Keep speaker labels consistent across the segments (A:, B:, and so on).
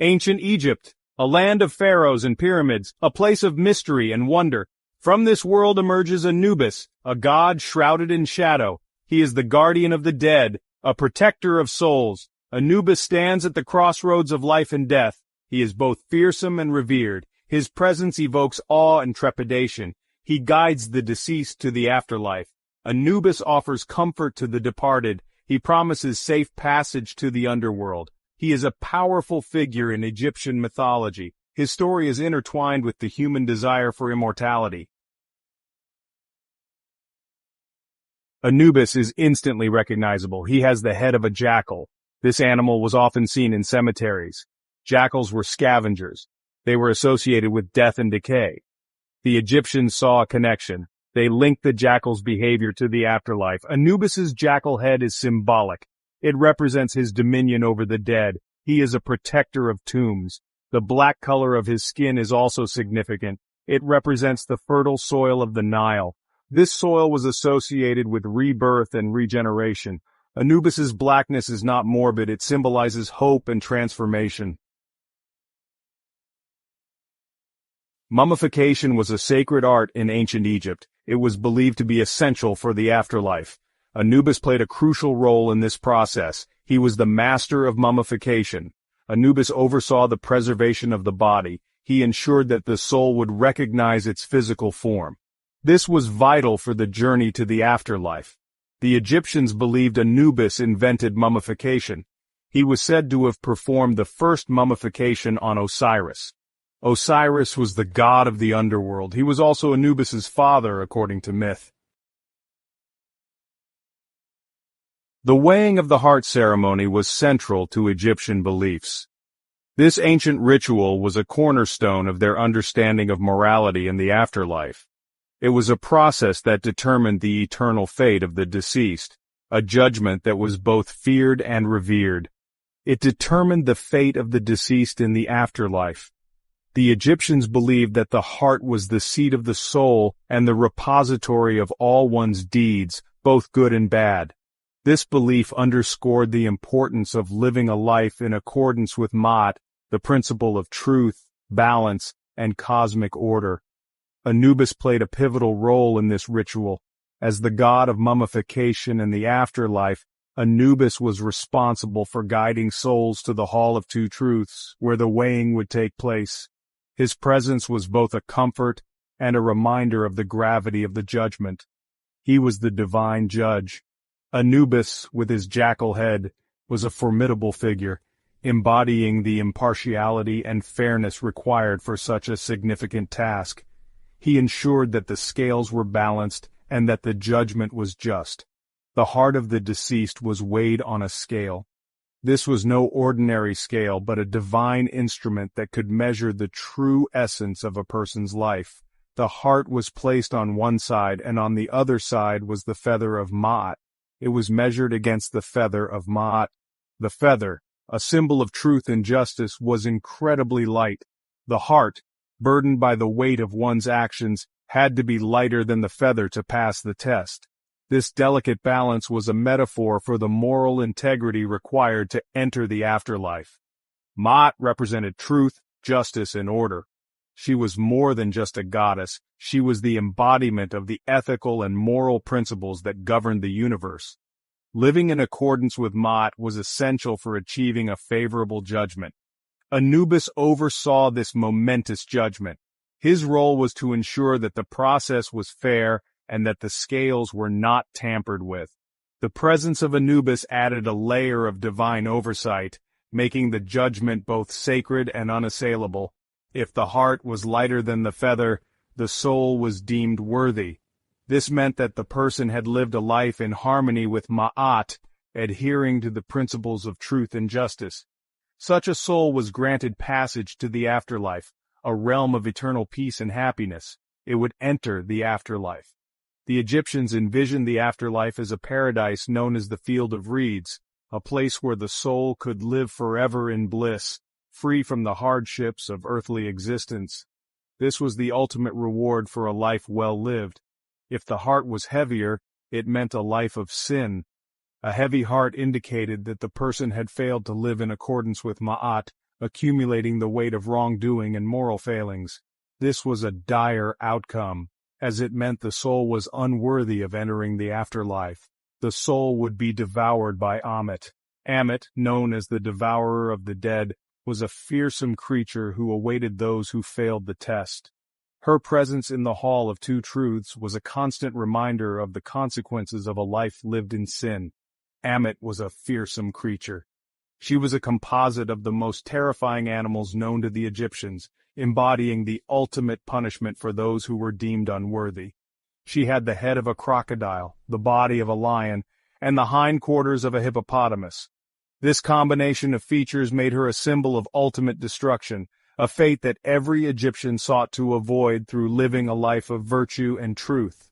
A: Ancient Egypt, a land of pharaohs and pyramids, a place of mystery and wonder. From this world emerges Anubis, a god shrouded in shadow. He is the guardian of the dead, a protector of souls. Anubis stands at the crossroads of life and death. He is both fearsome and revered. His presence evokes awe and trepidation. He guides the deceased to the afterlife. Anubis offers comfort to the departed. He promises safe passage to the underworld. He is a powerful figure in Egyptian mythology. His story is intertwined with the human desire for immortality. Anubis is instantly recognizable. He has the head of a jackal. This animal was often seen in cemeteries. Jackals were scavengers. They were associated with death and decay. The Egyptians saw a connection. They linked the jackal's behavior to the afterlife. Anubis's jackal head is symbolic. It represents his dominion over the dead. He is a protector of tombs. The black color of his skin is also significant. It represents the fertile soil of the Nile. This soil was associated with rebirth and regeneration. Anubis's blackness is not morbid. It symbolizes hope and transformation. Mummification was a sacred art in ancient Egypt. It was believed to be essential for the afterlife. Anubis played a crucial role in this process. He was the master of mummification. Anubis oversaw the preservation of the body. He ensured that the soul would recognize its physical form. This was vital for the journey to the afterlife. The Egyptians believed Anubis invented mummification. He was said to have performed the first mummification on Osiris. Osiris was the god of the underworld. He was also Anubis's father, according to myth. The weighing of the heart ceremony was central to Egyptian beliefs. This ancient ritual was a cornerstone of their understanding of morality and the afterlife. It was a process that determined the eternal fate of the deceased, a judgment that was both feared and revered. It determined the fate of the deceased in the afterlife. The Egyptians believed that the heart was the seat of the soul and the repository of all one's deeds, both good and bad. This belief underscored the importance of living a life in accordance with Ma'at, the principle of truth, balance, and cosmic order. Anubis played a pivotal role in this ritual. As the god of mummification and the afterlife, Anubis was responsible for guiding souls to the Hall of Two Truths, where the weighing would take place. His presence was both a comfort and a reminder of the gravity of the judgment. He was the divine judge. Anubis, with his jackal head, was a formidable figure, embodying the impartiality and fairness required for such a significant task. He ensured that the scales were balanced and that the judgment was just. The heart of the deceased was weighed on a scale. This was no ordinary scale, but a divine instrument that could measure the true essence of a person's life. The heart was placed on one side, and on the other side was the feather of Ma'at. It was measured against the feather of Ma'at. The feather, a symbol of truth and justice, was incredibly light. The heart, burdened by the weight of one's actions, had to be lighter than the feather to pass the test. This delicate balance was a metaphor for the moral integrity required to enter the afterlife. Ma'at represented truth, justice, and order. She was more than just a goddess. She was the embodiment of the ethical and moral principles that governed the universe. Living in accordance with Ma'at was essential for achieving a favorable judgment. Anubis oversaw this momentous judgment. His role was to ensure that the process was fair and that the scales were not tampered with. The presence of Anubis added a layer of divine oversight, making the judgment both sacred and unassailable. If the heart was lighter than the feather, the soul was deemed worthy. This meant that the person had lived a life in harmony with Ma'at, adhering to the principles of truth and justice. Such a soul was granted passage to the afterlife, a realm of eternal peace and happiness. It would enter the afterlife. The Egyptians envisioned the afterlife as a paradise known as the Field of Reeds, a place where the soul could live forever in bliss, free from the hardships of earthly existence. This was the ultimate reward for a life well lived. If the heart was heavier, it meant a life of sin. A heavy heart indicated that the person had failed to live in accordance with Ma'at, accumulating the weight of wrongdoing and moral failings. This was a dire outcome, as it meant the soul was unworthy of entering the afterlife. The soul would be devoured by Ammit. Ammit, known as the devourer of the dead, was a fearsome creature who awaited those who failed the test. Her presence in the Hall of Two Truths was a constant reminder of the consequences of a life lived in sin. Ammit was a fearsome creature. She was a composite of the most terrifying animals known to the Egyptians, embodying the ultimate punishment for those who were deemed unworthy. She had the head of a crocodile, the body of a lion, and the hindquarters of a hippopotamus. This combination of features made her a symbol of ultimate destruction, a fate that every Egyptian sought to avoid through living a life of virtue and truth.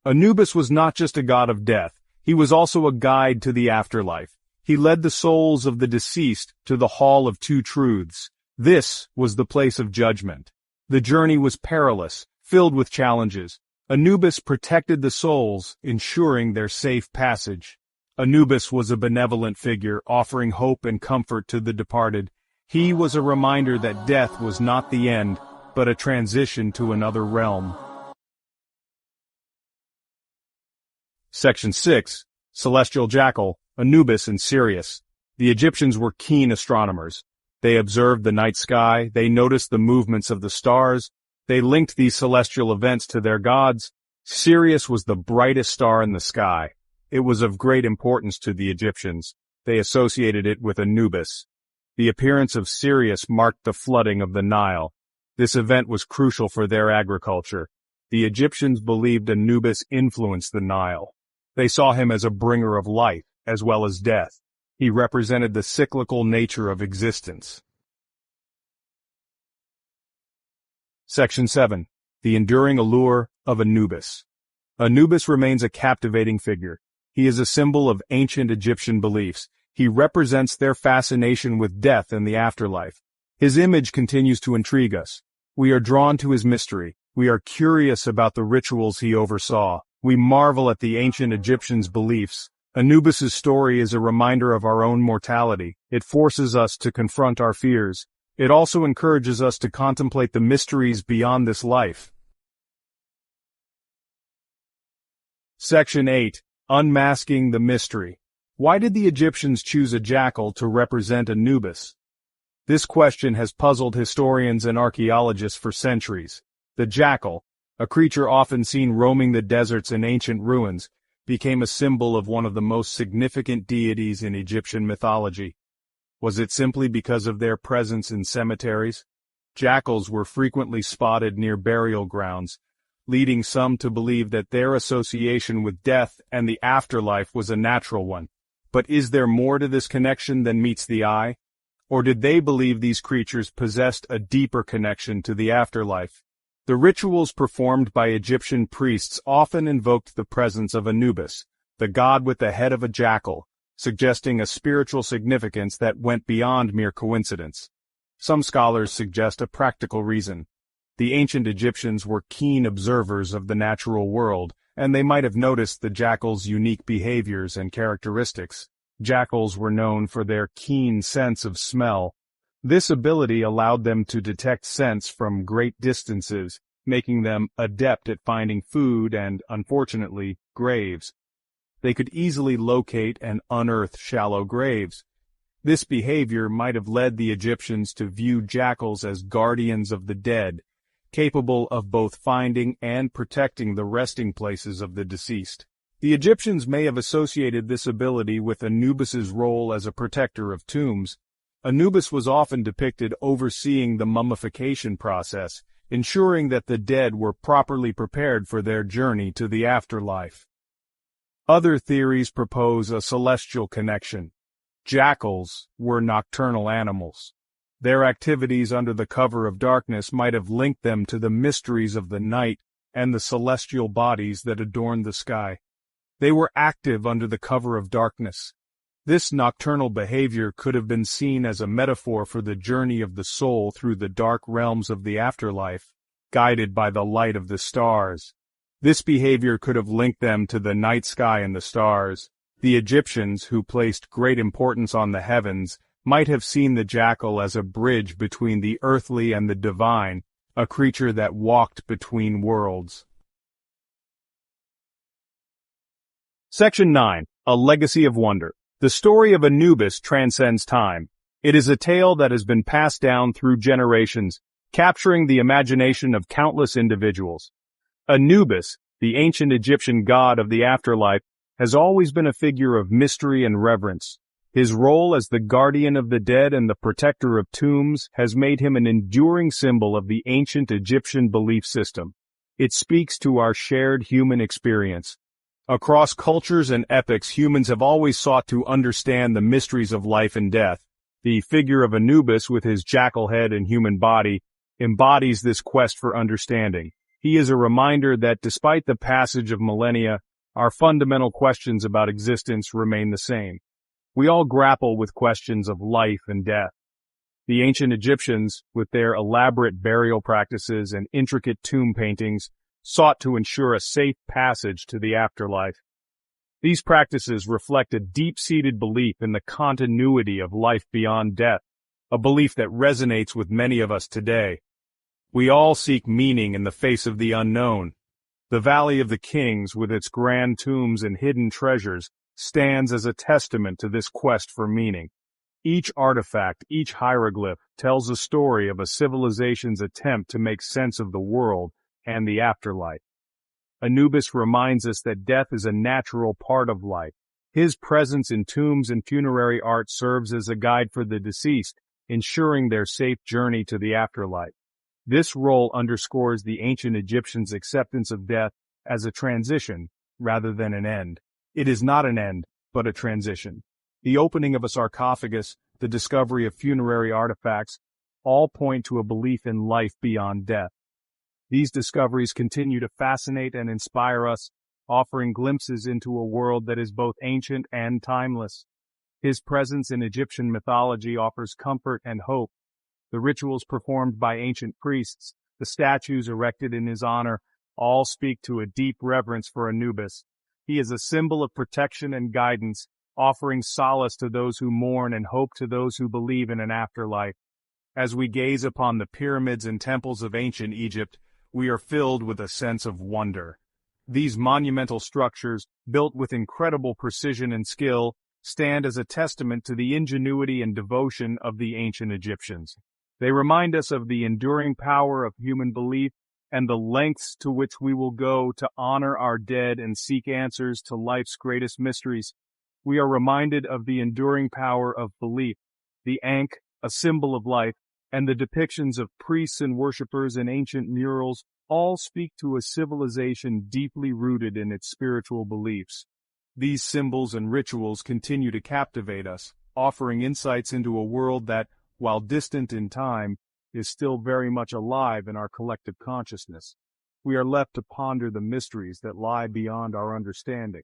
A: Anubis was not just a god of death, he was also a guide to the afterlife. He led the souls of the deceased to the Hall of Two Truths. This was the place of judgment. The journey was perilous, filled with challenges. Anubis protected the souls, ensuring their safe passage. Anubis was a benevolent figure, offering hope and comfort to the departed. He was a reminder that death was not the end, but a transition to another realm. Section 6. Celestial Jackal, Anubis and Sirius. The Egyptians were keen astronomers. They observed the night sky, they noticed the movements of the stars, they linked these celestial events to their gods. Sirius was the brightest star in the sky. It was of great importance to the Egyptians. They associated it with Anubis. The appearance of Sirius marked the flooding of the Nile. This event was crucial for their agriculture. The Egyptians believed Anubis influenced the Nile. They saw him as a bringer of life, as well as death. He represented the cyclical nature of existence. Section 7. The enduring allure of Anubis. Anubis remains a captivating figure. He is a symbol of ancient Egyptian beliefs. He represents their fascination with death and the afterlife. His image continues to intrigue us. We are drawn to his mystery. We are curious about the rituals he oversaw. We marvel at the ancient Egyptians' beliefs. Anubis's story is a reminder of our own mortality. It forces us to confront our fears. It also encourages us to contemplate the mysteries beyond this life. Section 8. Unmasking the mystery. Why did the Egyptians choose a jackal to represent Anubis? This question has puzzled historians and archaeologists for centuries. The jackal, a creature often seen roaming the deserts and ancient ruins, became a symbol of one of the most significant deities in Egyptian mythology. Was it simply because of their presence in cemeteries? Jackals were frequently spotted near burial grounds, leading some to believe that their association with death and the afterlife was a natural one. But is there more to this connection than meets the eye? Or did they believe these creatures possessed a deeper connection to the afterlife? The rituals performed by Egyptian priests often invoked the presence of Anubis, the god with the head of a jackal, suggesting a spiritual significance that went beyond mere coincidence. Some scholars suggest a practical reason. The ancient Egyptians were keen observers of the natural world, and they might have noticed the jackal's unique behaviors and characteristics. Jackals were known for their keen sense of smell. This ability allowed them to detect scents from great distances, making them adept at finding food and, unfortunately, graves. They could easily locate and unearth shallow graves. This behavior might have led the Egyptians to view jackals as guardians of the dead, capable of both finding and protecting the resting places of the deceased. The Egyptians may have associated this ability with Anubis's role as a protector of tombs. Anubis was often depicted overseeing the mummification process, ensuring that the dead were properly prepared for their journey to the afterlife. Other theories propose a celestial connection. Jackals were nocturnal animals. Their activities under the cover of darkness might have linked them to the mysteries of the night and the celestial bodies that adorned the sky. They were active under the cover of darkness. This nocturnal behavior could have been seen as a metaphor for the journey of the soul through the dark realms of the afterlife, guided by the light of the stars. This behavior could have linked them to the night sky and the stars. The Egyptians, who placed great importance on the heavens, might have seen the jackal as a bridge between the earthly and the divine, a creature that walked between worlds. Section 9. A Legacy of Wonder. The story of Anubis transcends time. It is a tale that has been passed down through generations, capturing the imagination of countless individuals. Anubis, the ancient Egyptian god of the afterlife, has always been a figure of mystery and reverence. His role as the guardian of the dead and the protector of tombs has made him an enduring symbol of the ancient Egyptian belief system. It speaks to our shared human experience. Across cultures and epochs, humans have always sought to understand the mysteries of life and death. The figure of Anubis, with his jackal head and human body, embodies this quest for understanding. He is a reminder that despite the passage of millennia, our fundamental questions about existence remain the same. We all grapple with questions of life and death. The ancient Egyptians, with their elaborate burial practices and intricate tomb paintings, sought to ensure a safe passage to the afterlife. These practices reflect a deep-seated belief in the continuity of life beyond death, a belief that resonates with many of us today. We all seek meaning in the face of the unknown. The Valley of the Kings, with its grand tombs and hidden treasures, stands as a testament to this quest for meaning. Each artifact, each hieroglyph, tells a story of a civilization's attempt to make sense of the world and the afterlife. Anubis reminds us that death is a natural part of life. His presence in tombs and funerary art serves as a guide for the deceased, ensuring their safe journey to the afterlife. This role underscores the ancient Egyptians' acceptance of death as a transition rather than an end. It is not an end, but a transition. The opening of a sarcophagus, the discovery of funerary artifacts, all point to a belief in life beyond death. These discoveries continue to fascinate and inspire us, offering glimpses into a world that is both ancient and timeless. His presence in Egyptian mythology offers comfort and hope. The rituals performed by ancient priests, the statues erected in his honor, all speak to a deep reverence for Anubis. He is a symbol of protection and guidance, offering solace to those who mourn and hope to those who believe in an afterlife. As we gaze upon the pyramids and temples of ancient Egypt, we are filled with a sense of wonder. These monumental structures, built with incredible precision and skill, stand as a testament to the ingenuity and devotion of the ancient Egyptians. They remind us of the enduring power of human belief and the lengths to which we will go to honor our dead and seek answers to life's greatest mysteries. We are reminded of the enduring power of belief. The Ankh, a symbol of life, and the depictions of priests and worshippers in ancient murals all speak to a civilization deeply rooted in its spiritual beliefs. These symbols and rituals continue to captivate us, offering insights into a world that, while distant in time, is still very much alive in our collective consciousness. We are left to ponder the mysteries that lie beyond our understanding.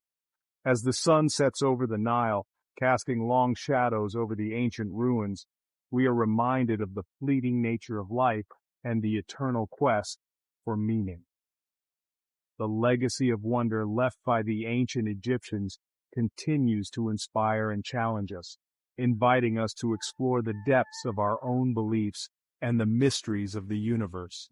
A: As the sun sets over the Nile, casting long shadows over the ancient ruins, we are reminded of the fleeting nature of life and the eternal quest for meaning. The legacy of wonder left by the ancient Egyptians continues to inspire and challenge us, inviting us to explore the depths of our own beliefs and the mysteries of the universe.